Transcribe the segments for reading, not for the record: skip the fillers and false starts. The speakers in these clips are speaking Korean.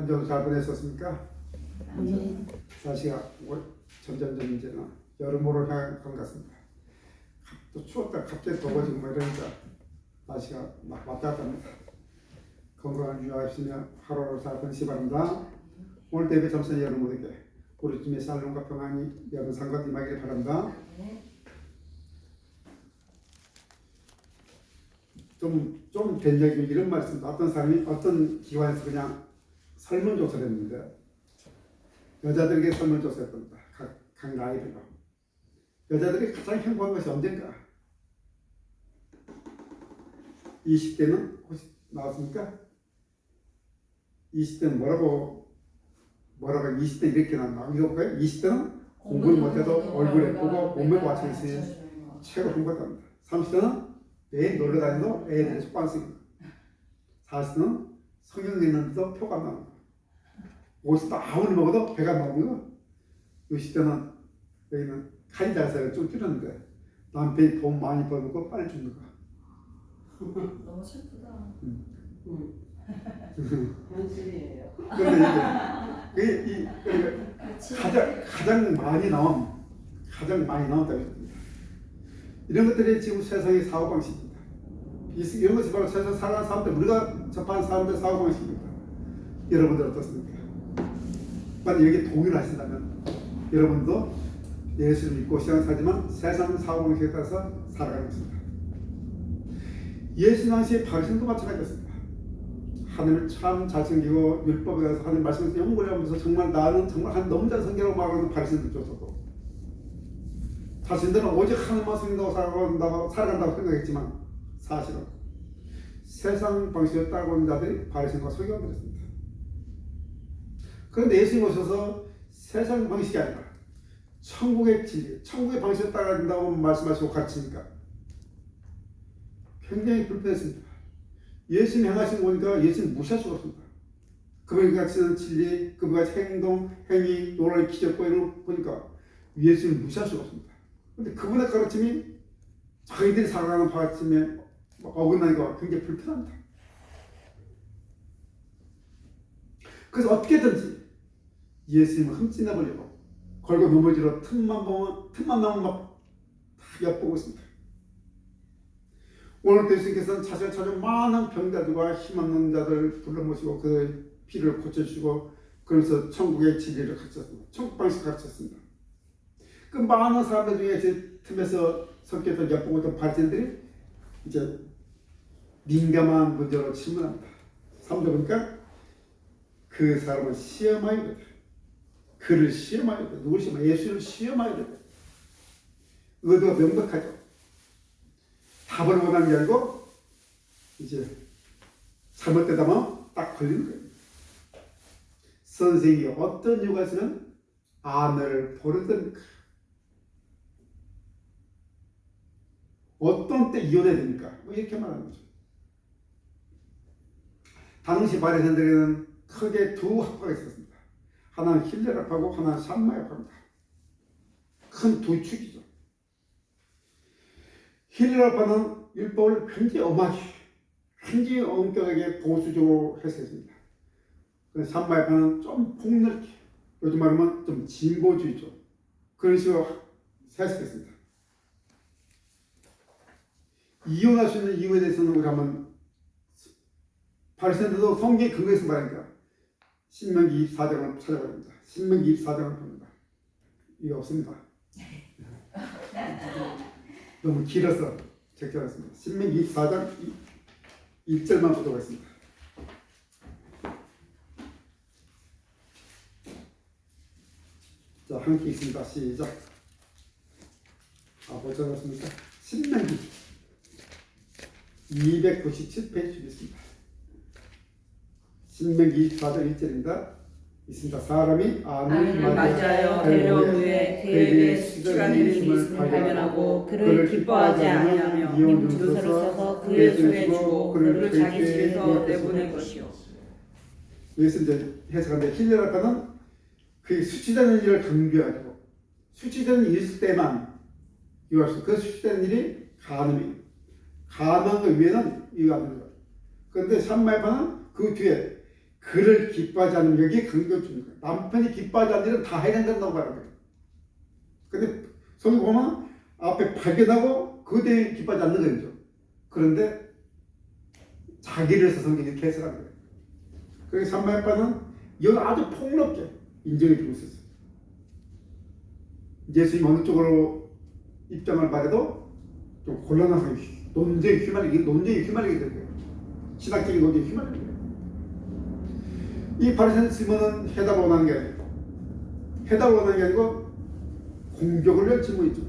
한 주도 잘 보냈었습니까? 아멘. 날씨가 점점점 이제는 여름으로 향한 것 같습니다. 또 추웠다 갑자기 더워지고 뭐 이러니까 날씨가 막 왔다 갔다 합니다. 건강을 유지하시며 하루를 잘 보내시기 바랍니다. 오늘 예배 참석한 여러분 모두에게 우리 주님의 살롱과 평안이 여러분 상과 임하기를 바랍니다. 좀 된적이 이런 말씀, 어떤 사람이 어떤 기관에서 그냥 설문조사를 했는데 여자들에게 설문조사를 했답니다. 각 나이별로. 여자들이 가장 행복한 것이 언젠가? 20대는 혹시 나왔습니까? 20대는 뭐라고 20대 이렇게 나왔나? 이거 볼까요? 20대는 공부를 못해도 얼굴 예쁘고 몸매 과정이 있으니 최고 행복합니다. 30대는 매일 놀러 다니도 애들이 속반습니다. 40대는 성경 읽는데도 표가 안 나옵니다. 50대 아무리 먹어도 배가 나오는 거. 60대는 여기는 칼 자세가 좀 줄였는데 남편이 돈 많이 벌고 빨리 죽는 거. 너무 슬프다. 현실이에요. 그런데 이게 가장 많이 나온다고 했습니다. 이런 것들이 지금 세상의 사고방식입니다. 이런 것이 바로 세상 살아가는 사람들, 우리가 접하는 사람들의 사고방식입니다. 여러분들 어떻습니까? 만약 여기 동일하신다면 여러분도 예수를 믿고 신앙하지만 세상 사고방식에 따라서 살아가는 것입니다. 예수 당시의 바리새인도 마찬가지였습니다. 하나님을 참 잘 섬기고 율법에 대해서 하나님 말씀에서 연구를 하면서 정말 나는 정말 너무 잘 섬기라고 말하는 바리새인들조차도 자신들은 오직 하나님만 섬긴다고 살아간다고 생각했지만 사실은 세상 방식을 따르고 있는 자들이 바리새인과 서기관들이었습니다. 그런데 예수님 오셔서 세상 방식이 아니라 천국의 진리, 천국의 방식을 따라야 된다고 말씀하시고 가르치니까 굉장히 불편했습니다. 예수님 행하신 거 보니까 예수님 무시할 수가 없습니다. 그분이 가르치는 진리, 그분의 행동, 행위, 노래, 기적, 이런 거 보니까 예수님 무시할 수가 없습니다. 그런데 그분의 가르침이 자기들이 살아가는 가르침에 어긋나니까 굉장히 불편합니다. 그래서 어떻게든지 예수님을 흠집내보려고 걸고 넘어지러 틈만 나면 막 엿보고 있습니다. 오늘도 예수님께서는 자신을 찾은 많은 병자들과 힘없는 자들을 불러 모시고 그 피를 고쳐주시고 그러면서 천국의 진리를 가르쳤습니다. 천국 방식을 가르쳤습니다. 그 많은 사람들 중에 제 틈에서 섞여서 엿보고 있던 바리새인들이 이제 민감한 문제로 질문합니다. 3절 보니까 그 사람을 시험하여 되다. 그를 시험하여 되다. 누굴 시험하여? 예수를 시험하여 되다. 의도가 명백하죠. 답을 원하는 게 아니고 이제 잘못되다면 딱 걸리는 거예요. 선생이 어떤 이유가 있으면 안을 버리든가 어떤 때 이혼해야 됩니까? 뭐 이렇게 말하는 거죠. 당시 바리새인들에게는 크게 두 학파가 있었습니다. 하나는 힐레라파고 하나는 샴마야파입니다. 큰 두 축이죠. 힐레라파는 율법을 굉장히 엄하게, 굉장히 엄격하게 보수적으로 했습니다. 샴마야파는 좀 폭넓게, 요즘 말하면 좀 진보주의죠. 그런 식으로 해석했습니다. 이혼할 수 있는 이유에 대해서는 우리 한번 바리새인들도 성경의 근거에서 말하니까 신명기 24장을 찾아봐야 됩니다. 신명기 24장을 봅니다. 이거 없습니다. 너무 길어서 적절했습니다. 신명기 24장 1절만 보도록 하겠습니다. 자, 함께 있습니다. 시작. 벌써 봤습니까? 신명기 297페이지 있습니다. 신명기 24장 1절입니다. 있습니다. 사람이 아내를 맞아요. 데려온 후에 그에 대해 수치가 되는 있음을 발견하고 그를 기뻐하지 아니하며 조서를 써서 그의 손에 주고 그를 자기 집에서 내보낸 것이요. 여기서 이제 해석하는데 힐레라파는 그 수치되는 일을 강조하고 수치되는 일이 있을 때만 이해할 수. 그 수치되는 일이 간음이에요. 간음한 것 위에는 이해가 안 되는 거예요. 그런데 샴마야파는 그 뒤에 그를 기뻐하지 않으면 여기에 강조 주는 거예요. 남편이 기뻐하지 않는 일은 다 해야 된다고 말하는 거예요. 근데 성경 보면 앞에 발견하고 그에 대해 기뻐하지 않는 거죠. 그런데 자기를 해서 성경이 개설한 거예요. 그래서 산마야파는 이걸 아주 폭넓게 인정해주고 있었어요. 예수님 어느 쪽으로 입장을 말해도 좀 곤란한 논쟁이 휘말리게 될 거예요. 신학적인 논쟁이 휘말리게 돼요. 이 바리새인 시몬은 해답을 원하는 게 아니고 공격을 위한 질문이죠.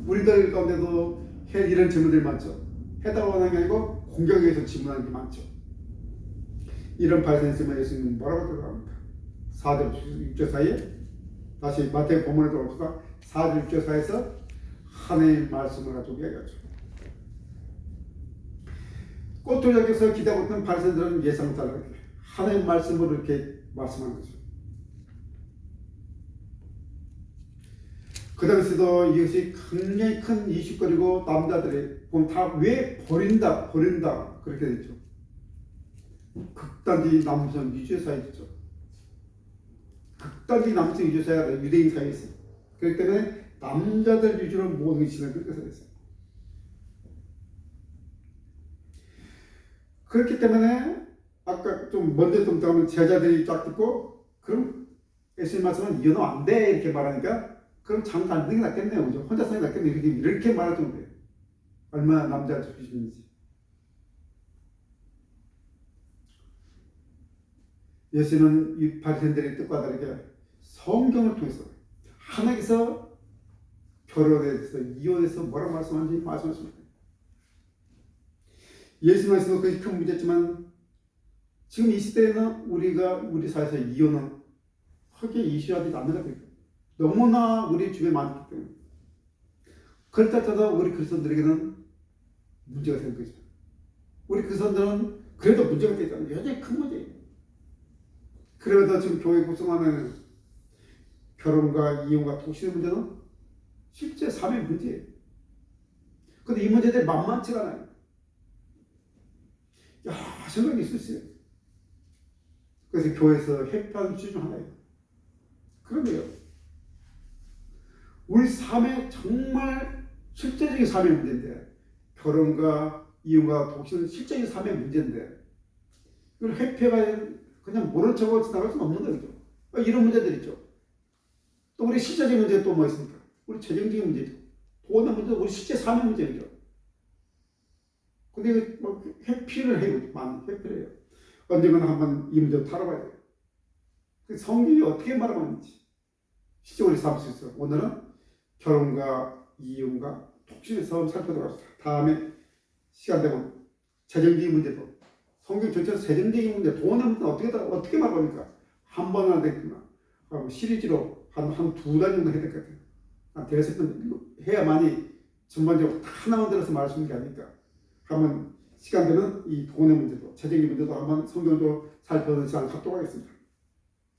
우리들 가운데도 이런 질문들이 많죠. 해답을 원하는 게 아니고 공격에 의해서 질문하는 게 많죠. 이런 바리새인 시몬 예수님은 뭐라고 들어갑니까? 4절 6절 사이에 다시 마태복음 본문에 들어갑시다. 4절 6절 사이에서 하나님의 말씀을 가지고 이야기하죠. 꽃도장에서 기대하고 있던 바리새인들은 예상을 따르게 하나님의 말씀으로 이렇게 말씀하는 거죠. 그 당시도 이것이 굉장히 큰 이슈거리고 남자들이 보면 다 왜 버린다 그렇게 됐죠. 극단적인 남성 위주의 사회였죠. 극단적인 남성 위주의 사회가 유대인 사회에 있어요. 그렇기 때문에 남자들 위주로 모든 것이 그렇게 됐어요. 그렇기 때문에 아까 좀 먼저 등장하면 제자들이 딱 듣고 그럼 예수님 말씀은 이해는 안 돼 이렇게 말하니까 그럼 잠깐 안 되는 게 낫겠네요. 그죠? 혼자 사는 게 낫겠네요. 이렇게 말할 정도예요. 얼마나 남자를 주시는지. 예수는 이 바리새인들의 뜻과 다르게 성경을 통해서 하나님께서 결혼에 대해서 이혼에 대해서 뭐라고 말씀하는지 말씀하십니다. 예수 말씀은 그것이 큰 문제지만 지금 이 시대에는 우리 사회에서 이혼은 크게 이슈하지 않는 것 같아요. 너무나 우리 주변에 많기 때문에. 그렇다 해도 우리 그리스도인들에게는 문제가 되는 거죠. 우리 그리스도인들은 그래도 문제가 되잖아요. 여전히 큰 문제예요. 그래도 지금 교회 구성하는 결혼과 이혼과 독신의 문제는 실제 삶의 문제예요. 그런데 이 문제들이 만만치가 않아요. 생각이 있을 수 있어요. 그래서 교회에서 회피하는 주제 중 하나예요. 그런데요, 우리 삶의 정말 실제적인 삶의 문제인데, 결혼과 이혼과 독신은 실제적인 삶의 문제인데, 이걸 회피가 그냥 모른 척하고 지나갈 수는 없는 거죠. 이런 문제들 있죠. 또 우리 실제적인 문제 또 뭐 있습니까? 우리 재정적인 문제죠. 돈의 문제도 우리 실제 삶의 문제죠. 근데 뭐 회피를 해요. 많이 회피를 해요. 언젠가는 한번 이 문제를 다뤄봐야 돼요. 성경이 어떻게 말하고 있는지 실제 우리 삶 속에서 오늘은 결혼과 이혼과 독신의 싸움 살펴보겠습니다. 다음에 시간 되면 재정적인 문제도 성경 전체에서 재정적인 문제, 돈의 문제는 어떻게 말합니까? 한 번은 안 되겠구나. 시리즈로 한 두 달 정도 해야 될 것 같아요. 한 대여섯 번 해야만이 전반적으로 다 나만 들어서 말할 수 있는 게 아닐까. 한번 시간 되면 이 돈의 문제도, 재정의 문제도 한번 성경도 살펴보는 시간을 갖도록 하겠습니다.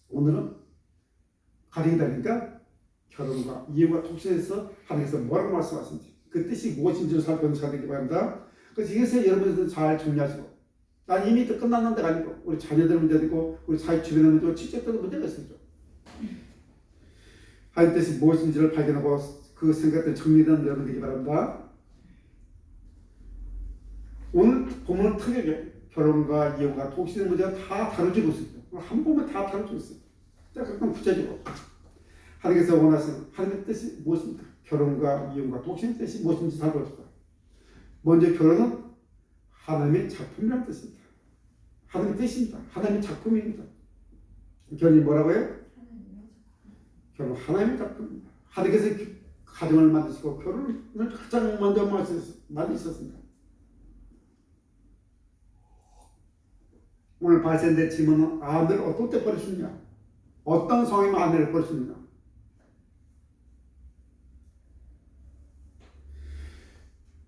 오늘은 가정이다니까 결혼과 이혼과 독신에서 하나님께서 뭐라고 말씀하시는지 그 뜻이 무엇인지를 살펴보는 시간 되기 바랍니다. 그래서 이것을 여러분들도 잘 정리하시고 난 이미 끝났는 데가 아니고 우리 자녀들 문제도 있고 우리 사회 주변의 문제도 직접적인 문제가 있습니다. 하나님 뜻이 무엇인지를 발견하고 그 생각들 정리되는 여러분 되기 바랍니다. 오늘 본문은 특이하게 결혼과 이혼과 독신의 문제가 다 다뤄지고 있습니다. 한 번만 다 다뤄지고 있습니다. 자, 그럼 구체적으로 하나님께서 원하시는 하나님의 뜻이 무엇입니까? 결혼과 이혼과 독신의 뜻이 무엇인지 살펴봅시다. 먼저 결혼은 하나님의 작품이라는 뜻입니다. 하나님의 뜻입니다. 하나님의 작품입니다. 결혼이 뭐라고요? 결혼 하나님의 작품입니다. 하나님께서 가정을 만드시고 결혼을 가장 먼저 만드셨습니다. 오늘 발생된 질문은 아내를 어떤 때 버릴 수 있냐? 어떤 상황이면 아내를 버릴 수 있냐?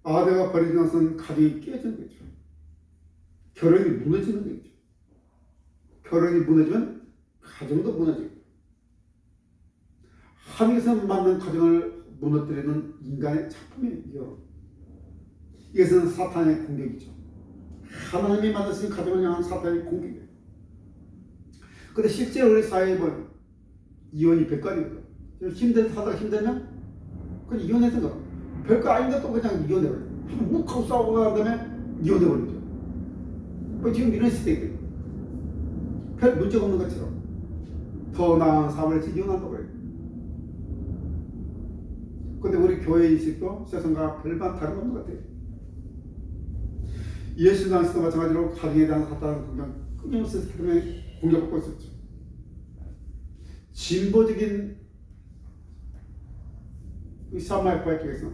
아내가 버리는 것은 가정이 깨지는 거죠. 결혼이 무너지는 거죠. 결혼이 무너지면 가정도 무너지고 하나님께서 만든 가정을 무너뜨리는 인간의 작품이에요. 이것은 사탄의 공격이죠. 하나님이 만드신 가정을 향한 사탄의 공격이에요. 근데 실제로 우리 사회에 보면 이혼이 별거리거든. 살다가 힘들면 그냥 이혼해서 가. 별거 아닌데 또 그냥 이혼해버려. 묵하고 싸우고 난 다음에 이혼해버리죠. 지금 이런 시대거든. 별 문제가 없는 것처럼 더 나은 삶을 이혼한다고 그래요. 근데 우리 교회 인식도 세상과 별반 다름없는 것 같아요. 예수당시도 마찬가지로 가정에 대한 사탄 공격, 끊임없이 사탄에 공격받고 있었죠. 진보적인 사마리아 쪽에서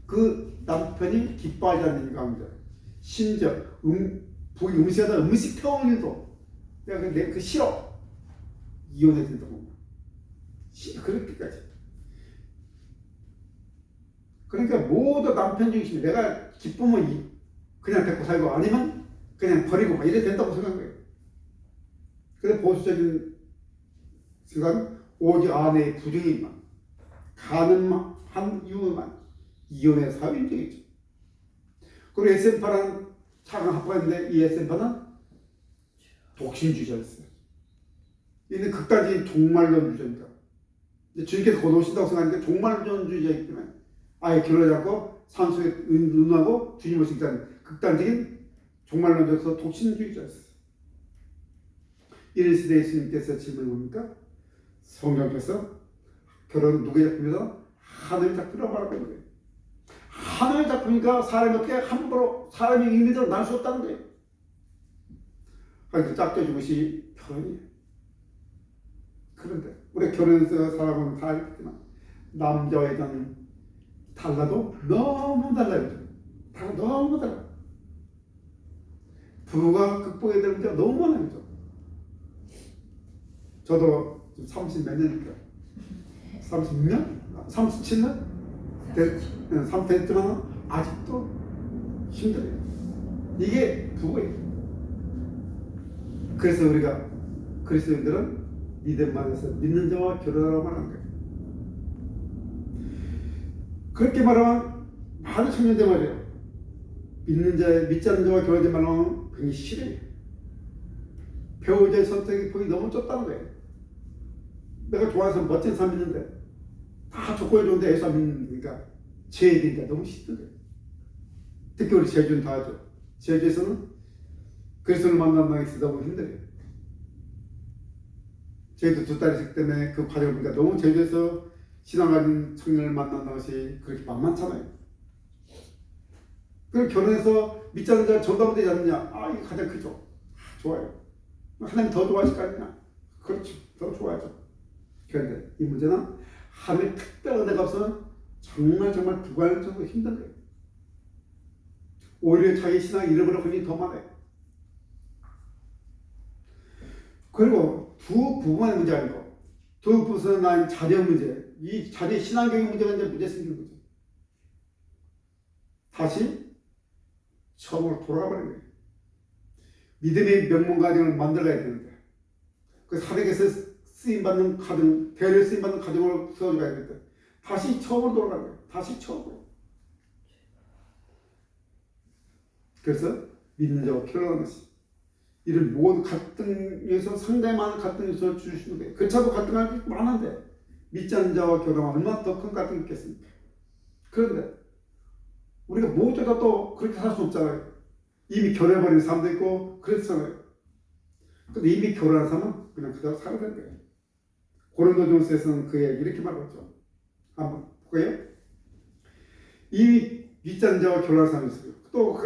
그 남편이 기뻐하지 않는 가운데 심지어 부인 음식하다 음식 태우는 일도 내가 그 싫어 이혼해야 된다고 그렇게까지. 그러니까 모두 남편 중심이 내가 기쁘면 그냥 데리고 살고 아니면 그냥 버리고 막 이래야 된다고 생각한 거예요. 그래서 보수적인 생각은 오직 아내의 부정이만 가능한 이유만 이혼의 사유인적이죠. 그리고 SM파라는 차가 학과가 있는데 이 SM파는 독신주의자였어요. 이는 극단적인 종말론주의자입니다. 주님께서 곧 오신다고 생각하는데 종말론주의자이기 때문에 아예 결혼하지 않고 산속에 의논하고 주님 오시기까지 극단적인 종말론자로서 독신주의자였어요. 이런 시대에 예수님께서 질문을 뭡니까? 성경께서 결혼 누구의 작품이다? 하늘의 작품이라고 말하고 있는 거예요. 하늘의 작품이니까 사람이 어떻게 함부로 사람의 의미대로 날 수 없다는 거예요. 그러니까 짝져준 것이 결혼이에요. 그런데 우리 결혼해서 살아보면 다 알겠지만 남자와 여자는 달라도 너무 달라요. 너무 달라. 부부가 극복해야 될 문제가 너무 많아요. 저도 지금 30 몇 년이니까 36년? 37년? 3대지만 아직도 힘들어요. 이게 부부예요. 그래서 우리가 그리스도인들은 믿음 안에서 믿는 자와 결혼하라고 말하는 거예요. 그렇게 말하면 많은 청년들 말이에요. 믿지 않는 자와 결혼하지 말라면 굉장히 싫어요. 배우자의 선택의 폭이 너무 좁다는 거예요. 내가 좋아해서 멋진 사람 믿는데 다 조건이 좋은데 애써 믿으니까 제외되니까 너무 싫은 거예요. 특히 우리 제주는 다 하죠. 제주에서는 그리스도를 만난다는 게 너무 힘들어요. 저희도 두 딸이 있기 때문에 그 과정을 보니까 너무 제주에서 신앙 가진 청년을 만난다는 것이 그렇게 만만찮아요. 그리고 결혼해서 믿지 않는 자를 전담되지 않느냐? 이게 가장 크죠. 좋아요. 하나님 더 좋아하실 거 아니냐? 그렇죠. 더 좋아하죠. 그런데 이 문제는 하나님의 특별한 은혜가 없으면 정말 불가능적으로 힘든 거예요. 오히려 자기 신앙을 잃어버릴 확률이 더 많아요. 그리고 두 부분의 문제 아니고 두 부분은 난 자녀 문제, 이 자녀 신앙교육 문제가 이제 문제 생기는 거죠. 다시 처음으로 돌아가버린 거예요. 믿음의 명문가정을 만들어야 되는데 그 사역에서 쓰임받는 가정, 대를 쓰임받는 가정을 세워줘야 되는데 다시 처음으로 돌아가는 거예요. 다시 처음으로. 그래서 믿는 자와 결혼하는 것이 이런 모든 갈등에서 상당히 많은 갈등 요소를 주시는 거예요. 그렇다고 갈등할 게 많은데 믿지 않는 자와 결혼하면 얼마나 더 큰 갈등이 있겠습니까? 그런데 우리가 모두 다 또 그렇게 살 수 없잖아요. 이미 결혼해버린 사람도 있고 그렇잖아요. 근데 이미 결혼한 사람은 그냥 그대로 살아야 되는 거예요. 고린도전서에서는 그 얘기 이렇게 말하죠. 한번 볼까요? 이미 믿지 않는 자와 결혼한 사람이 있어요. 또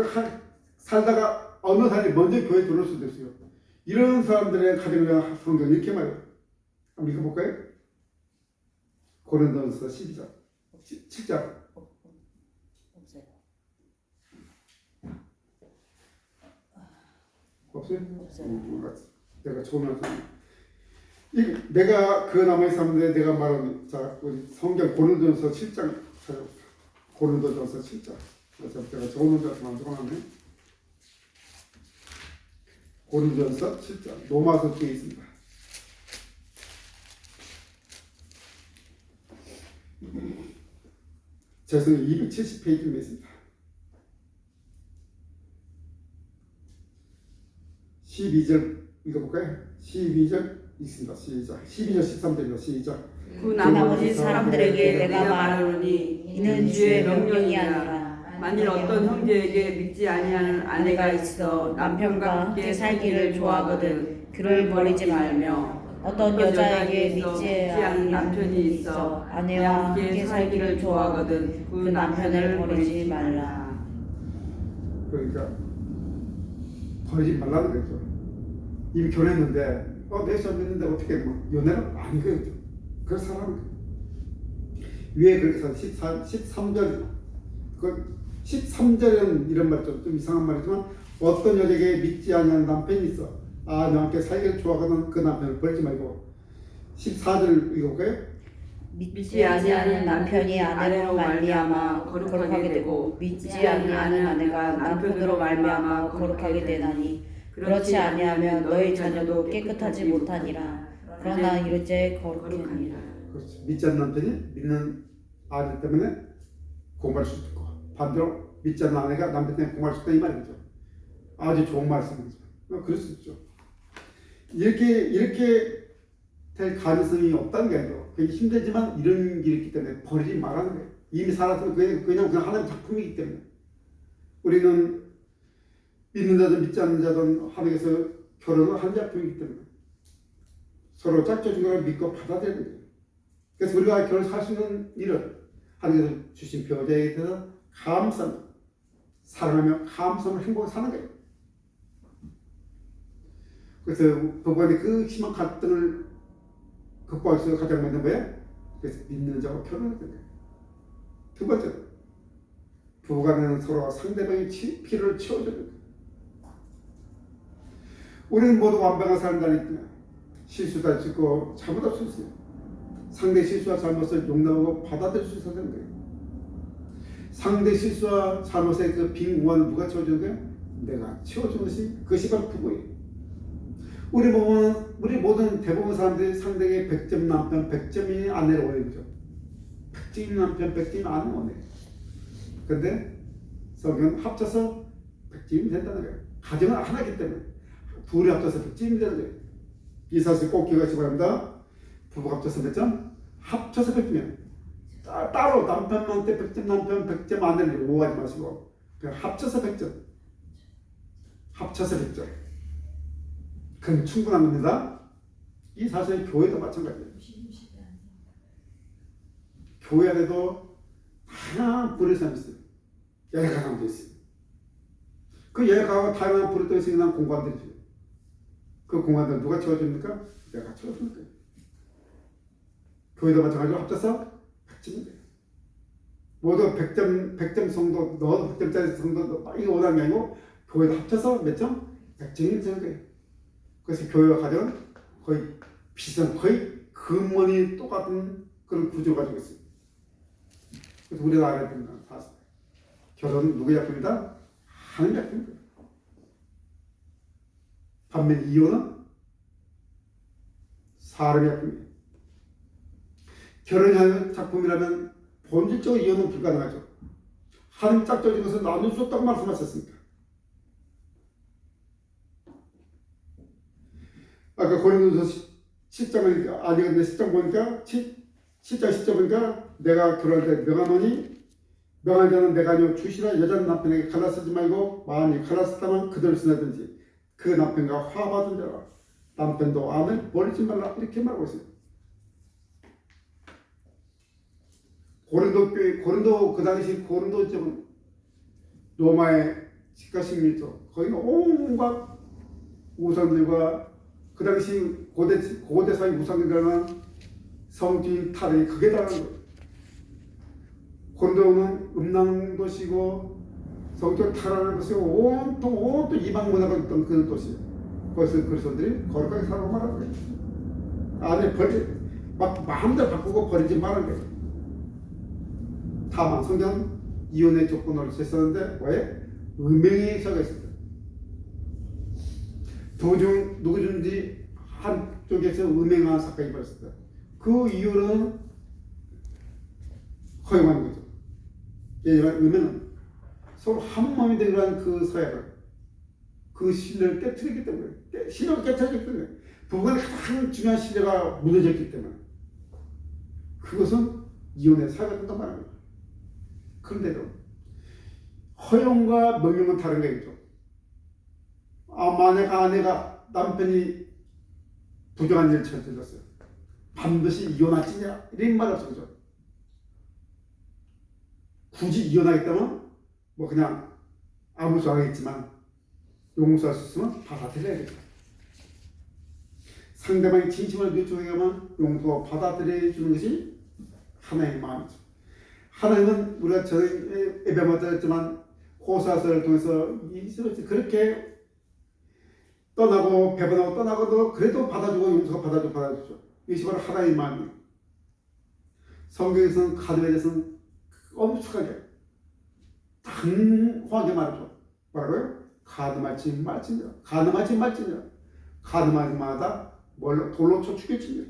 살다가 어느 사람이 먼저 교회에 들어올 수도 있어요. 이런 사람들의 가정을 성경이 이렇게 말해요. 한번 읽어볼까요? 고린도전서 12장 7장 없어요? 내가 처음에 내가 그 남의 사람들에 내가 말하는 자 우리 성경 고린도전서 7장 찾아봅시다. 고린도전서 7장 제가 적어놓은 데만 적어놨네. 고린도전서 7장 로마서 뒤에 있습니다. 죄송해요. 270페이지에 있습니다. 12절 읽어볼까요? 12절 있습니다. 시작. 12절 13절입니다. 시작. 그 나머지 사람들에게 내가 말하노니 이는 주의 명령이 아니라 만일 어떤 형제에게 믿지 아니하는 아내가 있어 남편과 함께 살기를 좋아하거든 그를 버리지 말며 어떤 여자에게 믿지 않는 남편이 있어 아내와 함께 살기를 좋아하거든 그 남편을 버리지 말라. 그러니까 버리지 말라는 거죠. 이미 결혼했는데 내 사람 있는데 어떻게 뭐 연애를 아니거든요. 그 사람 위에 그렇게 서 13절 그 13절은 이런 말 좀 이상한 말이지만 어떤 여자에게 믿지 않는 남편이 있어 너와 함께 살기를 좋아하는 그 남편을 버리지 말고 14절 읽어볼까요? 믿지 아니하는 남편이 아내로 말미암아 거룩하게 되고 믿지 아니하는 아내가 남편으로 말미암아 거룩하게 되나니 그렇지 아니하면 너희 자녀도 깨끗하지 못하니라. 그러나 이르제 거룩하니라. 그렇죠. 믿지 않는 남편이 믿는 아내 때문에 공부할 수 있고 반대로 믿지 않는 아내가 남편 때문에 공부할 수 있다 이 말이죠. 아주 좋은 말씀이죠. 그럴 수 있죠. 이렇게 될 가능성이 없다는 게 아니고 그게 힘들지만 이런 길이 있기 때문에 버리지 말라는 거예요. 이미 살았으면 그냥 하나님 작품이기 때문에 우리는 믿는 자든 믿지 않는 자든 하나님께서 결혼을 한 작품이기 때문에 서로 짝져준 걸 믿고 받아들이는 거예요. 그래서 우리가 결혼할 수 있는 일은 하나님께서 주신 배우자에 대해서 감사하며 사랑하며 감사하며 행복하게 사는 거예요. 그래서 부부간의 그 심한 갈등을 극복할 수 있는 가장 먼저 뭐예요? 그래서 믿는 자와 결혼하는 거예요. 두 번째로 부부간에는 서로 상대방의 필요를 채워주는 거예요. 우리는 모두 완벽한 사람이 아니기 실수도 할 수 있고 잘못할 수 있어요. 상대 실수와 잘못을 용납하고 받아들일 수 있어야 되는 거예요. 상대 실수와 잘못의 그 빈 공간을 누가 채워주는 거예요? 내가 채워주는 그것이 바로 부부예요. 우리 모든 대부분 사람들이 상대에게 100점 남편, 100점이 아내를 원해죠. 100점이 남편, 100점이 아내를 원해요. 그런데 성경은 합쳐서 100점이 된다는 거예요. 가정은 하나이기 때문에 둘이 합쳐서 100점이 되는 거예요. 이 사실 꼭 기억하시기 바랍니다. 부부 합쳐서 몇 점? 합쳐서 100점이에요. 따로 남편한테 100점 남편, 100점 아내를 오해하지 마시고 그냥 합쳐서 100점. 합쳐서 100점. 그럼 충분한 겁니다. 이 사실은 교회도 마찬가지예요. 교회 안에도 다양한 불의 사람이 있어요. 여러 사람도 있어요. 그 여러 다양한 불의 또 있으면 공간들이죠. 그 공간들 누가 채워줍니까? 내가 채워주는 거예요. 교회도 마찬가지로 합쳐서 100점인 거예요. 모두 100점 성도, 너 100점짜리 성도 이거 원하는 게 아니고 교회도 합쳐서 몇 점? 100점이 되는 거예요. 그래서 교회와 가정은 거의 비슷한, 거의 근원이 똑같은 그런 구조를 가지고 있어요. 그래서 우리가 알아야 됩니다. 결혼은 누구의 작품이다? 하나님 작품입니다. 반면 이혼은 사람의 작품이에요. 결혼이 하나님 작품이라면 본질적으로 이혼은 불가능하죠. 하나님 짝져진 것은 나눌 수 없다고 말씀하셨습니다. 아까 고린도서 10장을 아니었는데 10장 보니까 10장 10절 보니까 내가 결혼할 때 명하노니 명한 자는 내가 아니오 주시라 여자는 남편에게 갈라쓰지 말고 만일 갈라쓰다면 그대로 지내든지 그 남편과 화받은 자라 남편도 아내를 버리지 말라 이렇게 말하고 있어요. 고린도 그 당시 고린도 지역은 로마의 직가식민지죠. 거기는 온갖 우상들과 그 당시 고대사의 우상들과는 성주인 탈이 극에 달하는 거예요. 고린도는 음란도시고 성적을 탈하는 것이고 온통 이방 문화가 있던 그런 도시예요. 거기서 그리스도인들이 거룩하게 살라고 말하는 거예요. 아니 막 마음대로 바꾸고 버리지 말라는 거예요. 다만 성경은 이혼의 조건을 제시하는데 왜? 음행의 서가 있습니다. 도중 누구든지 한쪽에서 음행한 사건이 벌어졌다. 그 이유는 허용하는 거죠. 예를 음행은 서로 한 몸이 되는 그 사역을 그 신뢰를 깨뜨리기 때문에 신뢰가 깨쳐졌기 때문에 부부간의 가장 중요한 신뢰가 무너졌기 때문에 그것은 이혼의 사유가 된단 말입니다. 그런데도 허용과 명령은 다른 거겠죠. 만약 아내가 남편이 부정한 일을 저질렀어요. 반드시 이혼하지냐 이런 말 없어. 그죠? 굳이 이혼하겠다면 뭐 그냥 아무 소리 하겠지만 용서할 수 있으면 받아들여야겠다. 상대방의 진심을 요청하면 용서 받아들여 주는 것이 하나님의 마음이죠. 하나님은 우리가 전에 예배마다 했지만 호사서를 통해서 이스라엘 그렇게 떠나고 배반하고 떠나고도 그래도 받아주고 용서가 받아주죠. 이것이 바로 하나님의 마음이에요. 성경에서는 가늠에 대해서는 엄숙하게 단호하게 말하죠. 뭐라고요? 가늠할지 말지니라. 가늠할지 말지니라. 가늠할 마다 뭘로? 돌로 쳐 죽일지니라.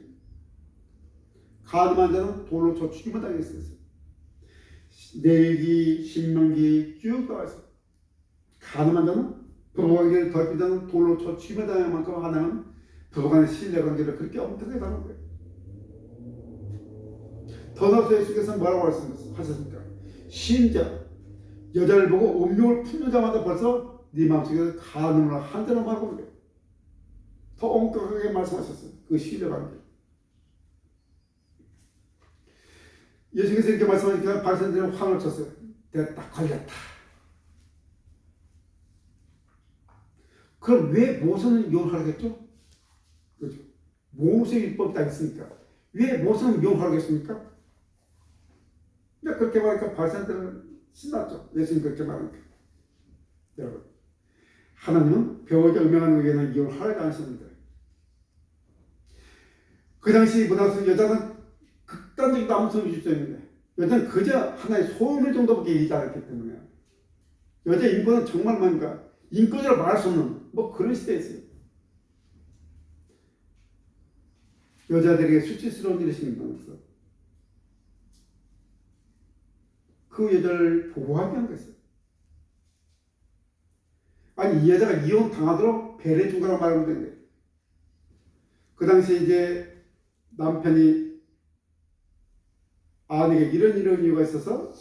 가늠한 자는 돌로 쳐 죽임을 당했어요. 내기 신명기 쭉 나와서 가늠한 자는 부부관계를 더럽히자는 돌로 쳐 죽임을 당할 만큼 하나는 부부간의 신뢰관계를 그렇게 엄격하게 다는 거예요. 더 나아가서 예수께서는 뭐라고 하셨습니까? 심지어 여자를 보고 음욕을 품자마자 벌써 네 마음속에 간음을 한다는 말하고 그래요. 더 엄격하게 말씀하셨어요. 그 신뢰관계. 예수께서 이렇게 말씀하니까 바리새인들은 화를 쳤어요. 됐다, 걸렸다. 그럼 왜 모세는 이혼하겠죠? 그렇죠. 모세율법이 다 있으니까 왜 모세는 이혼하겠습니까? 그렇게 말하니까 바리새인들은 신났죠. 예수님 그렇게 말하니까. 여러분, 하나님은 배우자 음행하는 의견은 이혼하라고 하시는데 그 당시 문화에서 여자는 극단적인 남성이 주장했는데 여자는 그저 하나의 소유물 정도밖에 얘기하지 않았기 때문에 여자 인권은 정말 뭔가 인권이라고 말할 수 없는 뭐 그런 시대였어요. 여자들에게 수치스러운 일을 시킨다면서 그 여자를 보호하기 위한 거였어요. 아니 이 여자가 이혼 당하도록 배려해 준 거라고 말하면 되는데 그 당시에 이제 남편이 아내에게 이런 이유가 있어서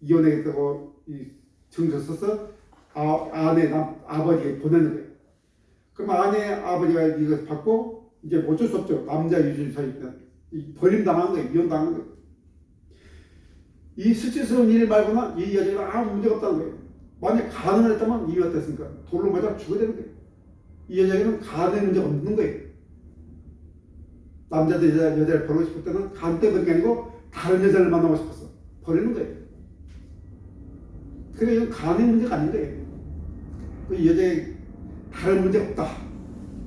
이혼하겠다고 증서 써서 아버지에게 보내는 거예요. 그럼 아내 아버지가 이걸 받고 이제 어쩔 수 없죠. 남자 유주의 사이면 버림 당한 거예요. 이혼 당한 거예요. 이 수치스러운 일 말고는 이 여자가 아무 문제가 없다는 거예요. 만약 간음을 했다면 이유가 어땠습니까? 돌로 맞아 죽어야 되는 거예요. 이 여자에게는 간음의 문제가 없는 거예요. 남자들 여자를 버리고 싶을 때는 간 때문에 게 아니고 다른 여자를 만나고 싶어서 버리는 거예요. 그래 이건 간의 문제가 아닌 거예요. 그 여자의 다른 문제가 없다.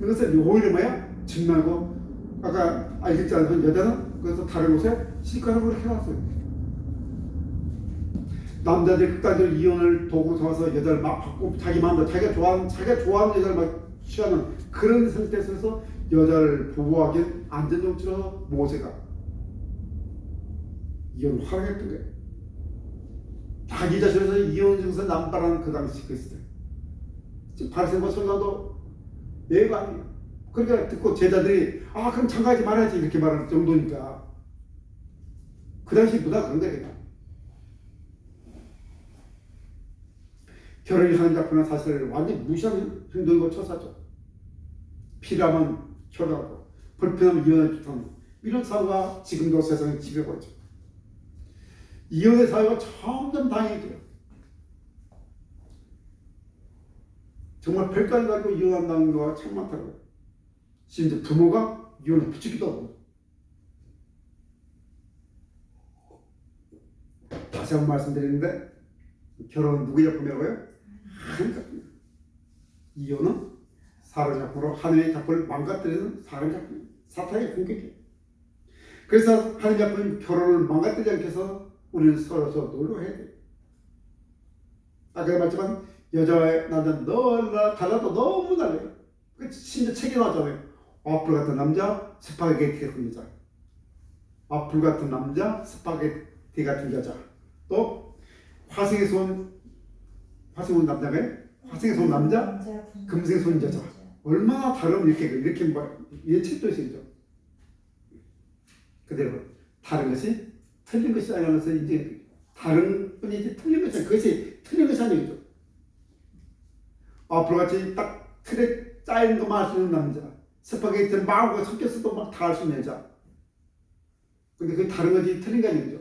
이것은 오히려 뭐야? 증명하고 아까 알겠잖아요. 여자는 그래서 다른 곳에 시집가라고 그렇게 해놨어요. 남자들이 극단적으로 이혼을 도구로 삼아서 여자를 막 받고 자기 마음대로 자기가 좋아하는 여자를 막 취하는 그런 상태에서 여자를 보호하기 안전정치로 모세가 이혼을 허락했던 거예요. 자기 자신에서 이혼 증서 남발하는 그 당시 그 시대. 지금 바리새인과 선지자도 예가 아니에요. 그러니까 듣고 제자들이 그럼 장가하지 말아야지 이렇게 말할 정도니까 그 당시 문화가 그런 거예요. 결혼이 하는 작품은 사실을 완전히 무시하는 행동이고 처사죠. 필요하면 결혼하고 불편하면 이혼을 주는 이런 사회가 지금도 세상에 지배하고 있죠. 이혼의 사회가 점점 다양해져요. 정말 별까지 가지고 이혼한다는 거가 참 많다고요. 심지어 부모가 이혼을 부추기도 하고. 다시 한번 말씀드리는데 결혼은 누구의 작품이라고요? 하나님의 작품이에요. 이혼은 사람의 작품으로 하나님의 작품을 망가뜨리는 사람의 작품이에요. 사탄의 공격이에요. 그래서 하나님의 작품은 결혼을 망가뜨리지 않게 해서 우리는 서로서 노력해야 돼요. 아까 말했지만 여자와 남자는 달라도 너무 달라요. 심지어 책에 나왔잖아요. 와플 같은 남자, 스파게티 같은 여자. 와플 같은 남자, 스파게티 같은 여자. 또 화성에서 온 남자가 화성에서 온 남자, 금성에서 온 여자. 얼마나 다른 이렇게 뭐 이런 책도 있죠. 그대로 다른 것이 틀린 것이 아니라서 이제 다른 뿐이지 틀린 것이 아니라 그것이 틀린 것이 아니죠. 앞으로 같이 딱 틀에 짜인 것만 할 수 있는 남자, 스파게티 마구 섞였어도 막 다 할 수 있는 여자. 근데 그게 다른 거지 틀린 게 아니죠.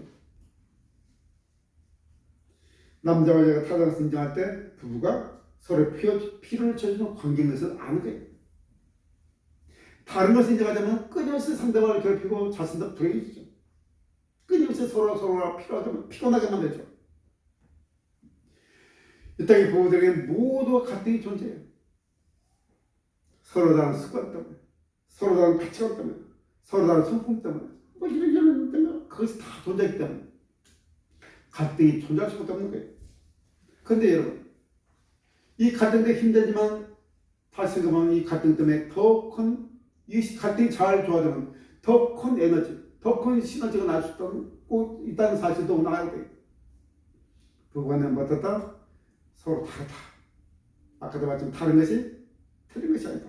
남자와 여자가 타락을 인정할 때 부부가 서로 피를 쳐주는 관계인 것을 아는 거예요. 다른 것을 인정하자면 끊임없이 상대방을 괴롭히고 자신도 불행해지죠. 끊임없이 서로가 필요하다면 피곤하게 만들죠. 이 땅의 부부들에게 모두 갈등이 존재해요. 서로 다른 습관 때문에, 서로 다른 가치관 때문에, 서로 다른 성품 때문에, 뭐 이런 때문에 그것이 다 존재하기 때문에 갈등이 존재할 수밖에 없는 거예요. 그런데 여러분, 이 갈등 때문에 힘들지만 다시 생각하면 이 갈등 때문에 더 큰, 이 갈등이 잘 좋아지면 더 큰 에너지, 더 큰 시너지가 날 수 있다는 사실도 나와야 돼요. 부부간에 어떻다? 서로 다르다. 아까도 말했지만 다른 것이 틀린 것이 아니다.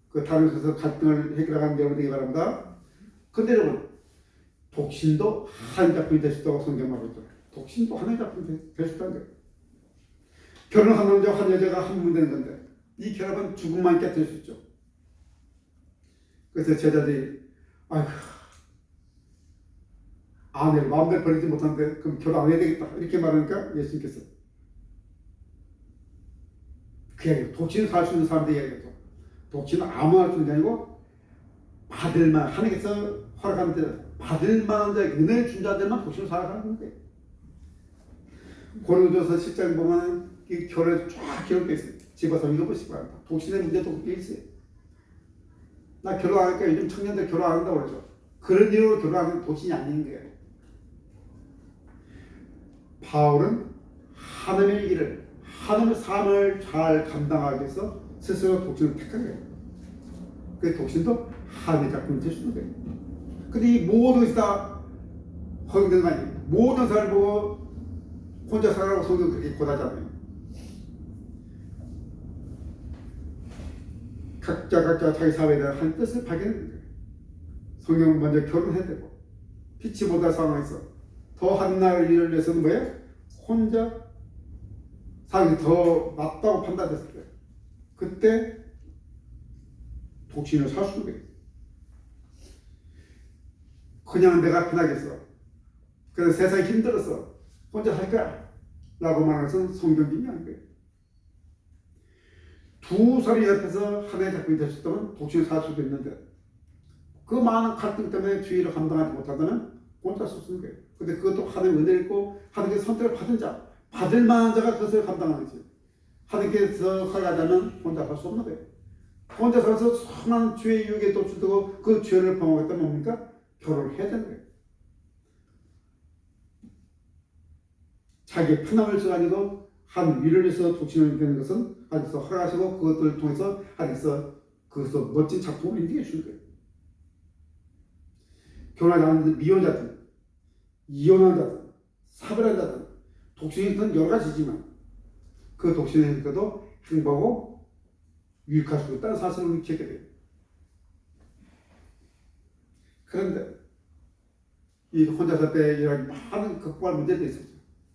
그 다른 것에서 갈등을 해결하는 여러분 되기 바랍니다. 근데 여러분, 독신도 한 작품이 될 수 있다고 성경 말하죠. 독신도 하나의 작품이 될 수 있다는 거예요. 결혼한 남자와 한 여자가 한 몸이 되는 건데 이 결합은 죽음만 있게 될 수 있죠. 그래서 제자들이 아이고 아내를 마음대로 버리지 못하는데 그럼 결혼 안 해야 되겠다 이렇게 말하니까 예수님께서 그 이야기 독신을 살 수 있는 사람들이 이야기하죠. 독신은 아무나 할 수 있는 게 아니고 받을만 하나님께서 허락하는 데 받을 만한 자 은혜를 준 자들만 독신을 살아가는 거예요. 고린도서 10장 보면 이 결혼에 쫙 기록되어 있어요. 집어서 읽어보시기 바랍니다. 독신의 문제도 그게 있어요. 나 결혼 안 하니까 요즘 청년들 결혼 안 한다고 그러죠. 그런 이유로 결혼하는 독신이 아닌 거예요. 바울은 하나님의 일을, 하나님의 삶을 잘 감당하기 위해서 스스로 독신을 택한 거예요. 그 독신도 하나님의 작품이 될 수 있는 거예요. 근데 이 모든 것이 다 허용되는 거 아니에요. 모든 사람을 보고 혼자 살아라고 성경 그렇게 권하잖아요. 각자 자기 사회에 대한 한 뜻을 발견해야 돼요. 성경은 먼저 결혼해야 되고 빛이 못할 상황에서 더 한 날 일을 위해서는 뭐예요? 혼자 살기 더 낫다고 판단했을 때 그때 독신을 살 수 있는 거예요. 그냥 내가 편하겠어. 그래서 세상이 힘들어서 혼자 살 거야 라고 말하는 것은 성경적이 아닌 거예요. 두 사람이 옆에서 하나의 작품이 될 수 있다면 독신을 살 수도 있는데 그 많은 갈등 때문에 주의를 감당하지 못하다면 혼자 쓸 수 있는 거예요. 근데 그것도 하나님의 은혜를 있고 하나님께서 선택을 받은 자, 받을 만한 자가 그것을 감당하는 거지. 하나님께서 허락하자면 혼자 살 수 없는 거예요. 혼자 살아서 선한 죄의 유혹에 또 주고 그 죄를 범하겠다면 뭡니까? 결혼을 해야 되는 거예요. 자기의 편함을 위해서 아니고 한 위를 위해서 독신을 되는 것은 하나님께서 허락하시고 그것들을 통해서 하나님께서 그것을 멋진 작품을 인정해 주는 거예요. 결혼하지 않는 미혼자들, 이혼한 자들, 사별한 자들, 독신이 든 여러 가지지만 그 독신의 행태도 행복하고 유익할 수 있다는 사실을 우리 기억해야 돼요. 그런데 이 혼자 살 때 이런 많은 극복할 문제도 있었죠.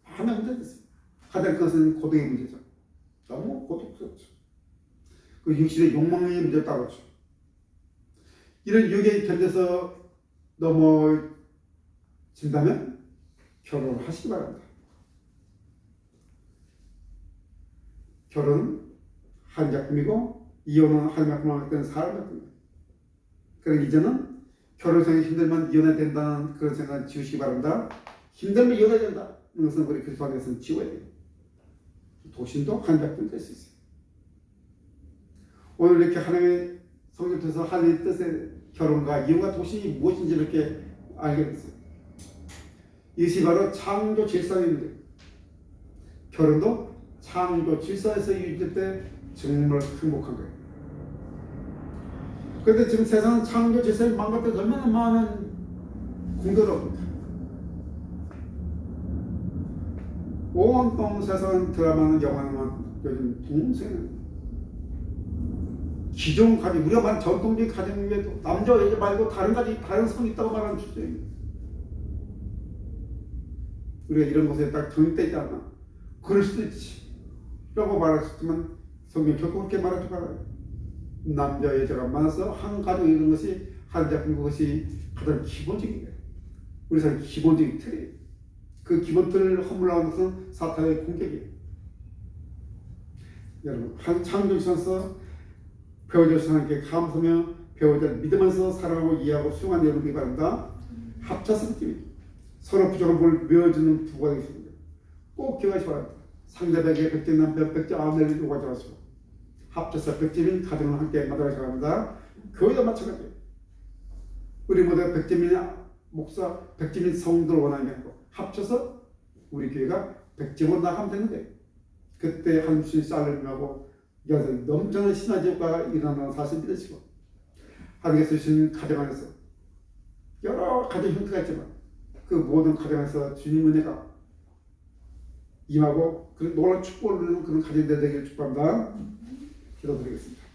많은 문제도 있어요. 가장 큰 것은 고독의 문제죠. 너무 고독스럽죠. 그 육신의 욕망의 문제였다고 하죠. 이런 유혹에 견뎌서 넘어진다면 결혼을 하시기 바랍니다. 결혼은 한 작품이고 이혼은 한 작품을 했던 사람 작품입니다. 그러니 이제는 결혼생이 힘들면 이혼해야 된다는 그런 생각을 지우시기 바랍니다. 힘들면 이혼해야 된다. 이것은 우리 그리스도 안에서는 지워야 돼요. 독신도 한 작품이 될 수 있어요. 오늘 이렇게 하나님의 성경 통해서 하나님의 뜻의 결혼과 이혼과 독신이 무엇인지 이렇게 알게 됐어요. 이것이 바로 창조 질서입니다. 결혼도 창조 질서에서 유지될 때 정말 행복한 거예요. 그런데 지금 세상은 창조 질서를 망가뜨려서 얼마나 많은 공들어옵니다. 온통 세상 드라마는 영화는 요즘 동생은 기존 가정, 우리가 말하는 전통적인 가정에도 남자 여자 말고 다른 가정이 다른 성이 있다고 말하는 주제입니다. 우리가 이런 것에 딱 정립되지 않나. 그럴 수도 있지 라고 말했지만 성경 결코 그렇게 말하지 말아요. 남자 여자가 만나서 한 가정이 있는 것이 한 작품, 그것이 가장 기본적인 거예요. 우리 사람 기본적인 틀이에요. 그 기본 틀을 허물어가는 것은 사탄의 공격이에요. 여러분, 한 창조주셔서 배우자 하나님께 감사하며 배우자를 믿으면서 사랑하고 이해하고 수용하는 여러분이 바랍니다. 합쳐서 느낌이 서로 부족한 걸 메워주는 부부가 되겠습니다. 꼭 기억하시기 바랍니다. 상대방에게 백점 남편, 백점 아내를 요구하지 마시고 합쳐서 백점인 가정을 함께 만들어가시기 바랍니다. 교회도 마찬가지예요. 우리 모두 백점인 목사, 백점인 성도를 원하는 게 아니고 합쳐서 우리 교회가 백점으로 나가면 되는데 그때 한순 쌀을 여기서 넘쳐나는 시너지 효과가 일어나는 사실 믿으시고 하나님께서 주신 가정 안에서 여러 가정 형태가 있지만 그 모든 가정 안에서 주님 은혜가 임하고 그런 놀라운 축복을 누리는 그런 가정이 되기를 축복합니다. 기도드리겠습니다.